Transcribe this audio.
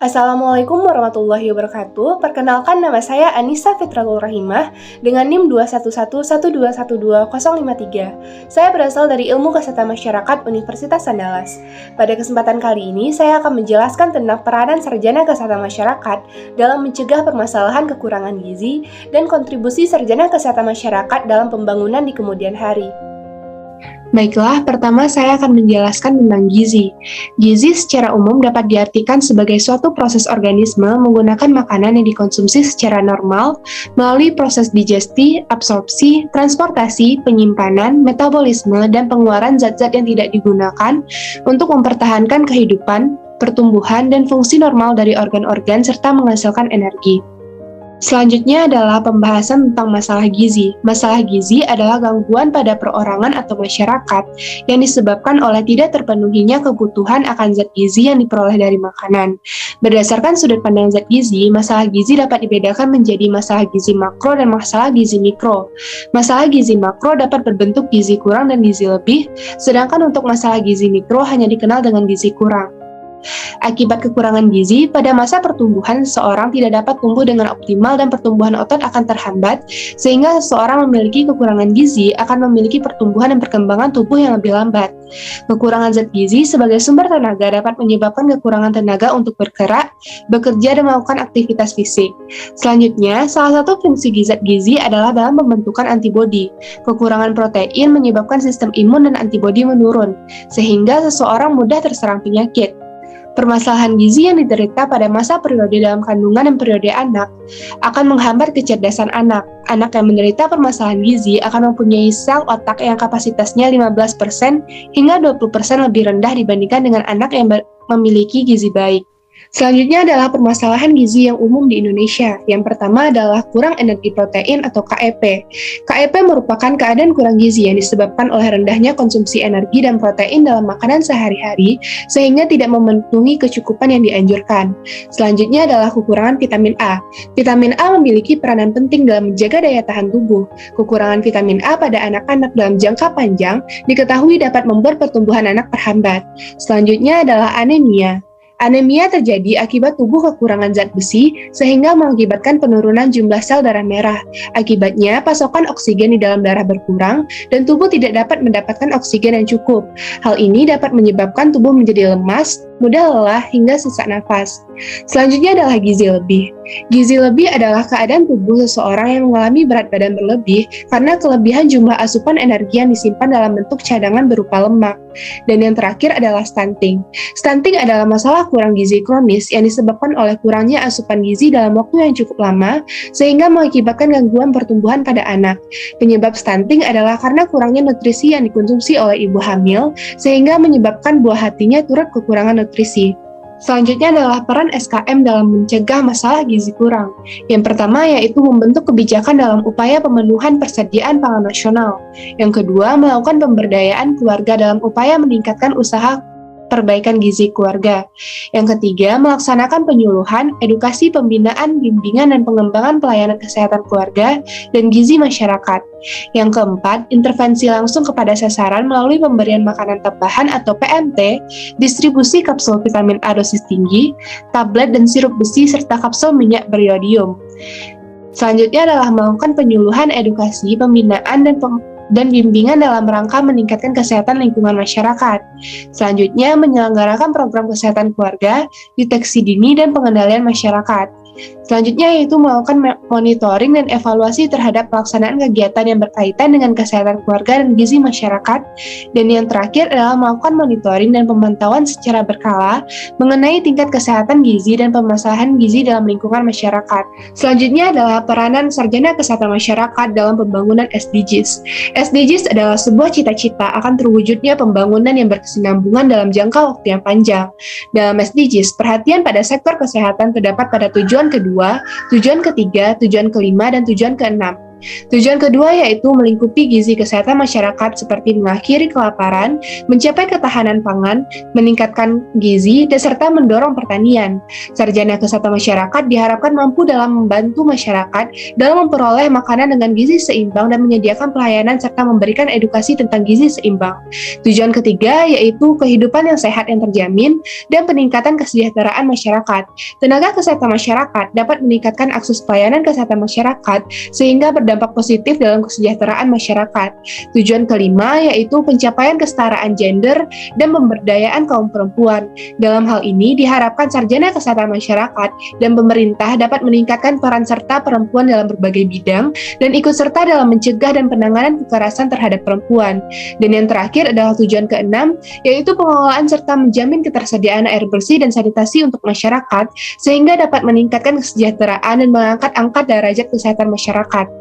Assalamualaikum warahmatullahi wabarakatuh. Perkenalkan, nama saya Anissa Fitratul Rahimah dengan NIM 21112125053. Saya berasal dari Ilmu Kesehatan Masyarakat Universitas Andalas. Pada kesempatan kali ini, saya akan menjelaskan tentang peranan sarjana kesehatan masyarakat dalam mencegah permasalahan kekurangan gizi dan kontribusi sarjana kesehatan masyarakat dalam pembangunan di kemudian hari. Baiklah, pertama saya akan menjelaskan tentang gizi. Gizi secara umum dapat diartikan sebagai suatu proses organisme menggunakan makanan yang dikonsumsi secara normal melalui proses digesti, absorpsi, transportasi, penyimpanan, metabolisme, dan pengeluaran zat-zat yang tidak digunakan untuk mempertahankan kehidupan, pertumbuhan, dan fungsi normal dari organ-organ serta menghasilkan energi. Selanjutnya adalah pembahasan tentang masalah gizi. Masalah gizi adalah gangguan pada perorangan atau masyarakat yang disebabkan oleh tidak terpenuhinya kebutuhan akan zat gizi yang diperoleh dari makanan. Berdasarkan sudut pandang zat gizi, masalah gizi dapat dibedakan menjadi masalah gizi makro dan masalah gizi mikro. Masalah gizi makro dapat berbentuk gizi kurang dan gizi lebih, sedangkan untuk masalah gizi mikro hanya dikenal dengan gizi kurang. Akibat kekurangan gizi, pada masa pertumbuhan seseorang tidak dapat tumbuh dengan optimal dan pertumbuhan otot akan terhambat, sehingga seseorang memiliki kekurangan gizi akan memiliki pertumbuhan dan perkembangan tubuh yang lebih lambat. Kekurangan zat gizi sebagai sumber tenaga dapat menyebabkan kekurangan tenaga untuk bergerak, bekerja, dan melakukan aktivitas fisik. Selanjutnya, salah satu fungsi zat gizi adalah dalam pembentukan antibodi. Kekurangan protein menyebabkan sistem imun dan antibodi menurun, sehingga seseorang mudah terserang penyakit. Permasalahan gizi yang diderita pada masa periode dalam kandungan dan periode anak akan menghambat kecerdasan anak. Anak yang menderita permasalahan gizi akan mempunyai sel otak yang kapasitasnya 15% hingga 20% lebih rendah dibandingkan dengan anak yang memiliki gizi baik. Selanjutnya adalah permasalahan gizi yang umum di Indonesia. Yang pertama adalah kurang energi protein atau KEP. KEP merupakan keadaan kurang gizi yang disebabkan oleh rendahnya konsumsi energi dan protein dalam makanan sehari-hari sehingga tidak memenuhi kecukupan yang dianjurkan. Selanjutnya adalah kekurangan vitamin A. Vitamin A memiliki peranan penting dalam menjaga daya tahan tubuh. Kekurangan vitamin A pada anak-anak dalam jangka panjang diketahui dapat membuat pertumbuhan anak terhambat. Selanjutnya adalah anemia. Anemia terjadi akibat tubuh kekurangan zat besi sehingga mengakibatkan penurunan jumlah sel darah merah. Akibatnya, pasokan oksigen di dalam darah berkurang dan tubuh tidak dapat mendapatkan oksigen yang cukup. Hal ini dapat menyebabkan tubuh menjadi lemas, mudah lelah, hingga sesak nafas. Selanjutnya adalah gizi lebih. Gizi lebih adalah keadaan tubuh seseorang yang mengalami berat badan berlebih karena kelebihan jumlah asupan energi yang disimpan dalam bentuk cadangan berupa lemak. Dan yang terakhir adalah stunting. Stunting adalah masalah kurang gizi kronis yang disebabkan oleh kurangnya asupan gizi dalam waktu yang cukup lama sehingga mengakibatkan gangguan pertumbuhan pada anak. Penyebab stunting adalah karena kurangnya nutrisi yang dikonsumsi oleh ibu hamil sehingga menyebabkan buah hatinya turut kekurangan nutrisi. Selanjutnya adalah peran SKM dalam mencegah masalah gizi kurang. Yang pertama yaitu membentuk kebijakan dalam upaya pemenuhan persediaan pangan nasional. Yang kedua, melakukan pemberdayaan keluarga dalam upaya meningkatkan usaha perbaikan gizi keluarga. Yang ketiga, melaksanakan penyuluhan, edukasi, pembinaan, bimbingan, dan pengembangan pelayanan kesehatan keluarga dan gizi masyarakat. Yang keempat, intervensi langsung kepada sasaran melalui pemberian makanan tambahan atau PMT, distribusi kapsul vitamin A dosis tinggi, tablet dan sirup besi, serta kapsul minyak beriodium. Selanjutnya adalah melakukan penyuluhan, edukasi, pembinaan, dan bimbingan dalam rangka meningkatkan kesehatan lingkungan masyarakat. Selanjutnya, menyelenggarakan program kesehatan keluarga, deteksi dini, dan pengendalian masyarakat. Selanjutnya yaitu melakukan monitoring dan evaluasi terhadap pelaksanaan kegiatan yang berkaitan dengan kesehatan keluarga dan gizi masyarakat. Dan yang terakhir adalah melakukan monitoring dan pemantauan secara berkala mengenai tingkat kesehatan gizi dan permasalahan gizi dalam lingkungan masyarakat. Selanjutnya adalah peranan sarjana kesehatan masyarakat dalam pembangunan SDGs. SDGs adalah sebuah cita-cita akan terwujudnya pembangunan yang berkesinambungan dalam jangka waktu yang panjang. Dalam SDGs, perhatian pada sektor kesehatan terdapat pada tujuan kedua, tujuan ketiga, tujuan kelima, dan tujuan keenam. Tujuan kedua yaitu melingkupi gizi kesehatan masyarakat seperti mengakhiri kelaparan, mencapai ketahanan pangan, meningkatkan gizi, dan serta mendorong pertanian. Sarjana kesehatan masyarakat diharapkan mampu dalam membantu masyarakat dalam memperoleh makanan dengan gizi seimbang dan menyediakan pelayanan serta memberikan edukasi tentang gizi seimbang. Tujuan ketiga yaitu kehidupan yang sehat yang terjamin dan peningkatan kesejahteraan masyarakat. Tenaga kesehatan masyarakat dapat meningkatkan akses pelayanan kesehatan masyarakat sehingga berdampak positif dalam kesejahteraan masyarakat. Tujuan kelima yaitu pencapaian kesetaraan gender dan pemberdayaan kaum perempuan. Dalam hal ini diharapkan sarjana kesehatan masyarakat dan pemerintah dapat meningkatkan peran serta perempuan dalam berbagai bidang dan ikut serta dalam mencegah dan penanganan kekerasan terhadap perempuan. Dan yang terakhir adalah tujuan keenam, yaitu pengelolaan serta menjamin ketersediaan air bersih dan sanitasi untuk masyarakat sehingga dapat meningkatkan kesejahteraan dan mengangkat angka derajat kesehatan masyarakat.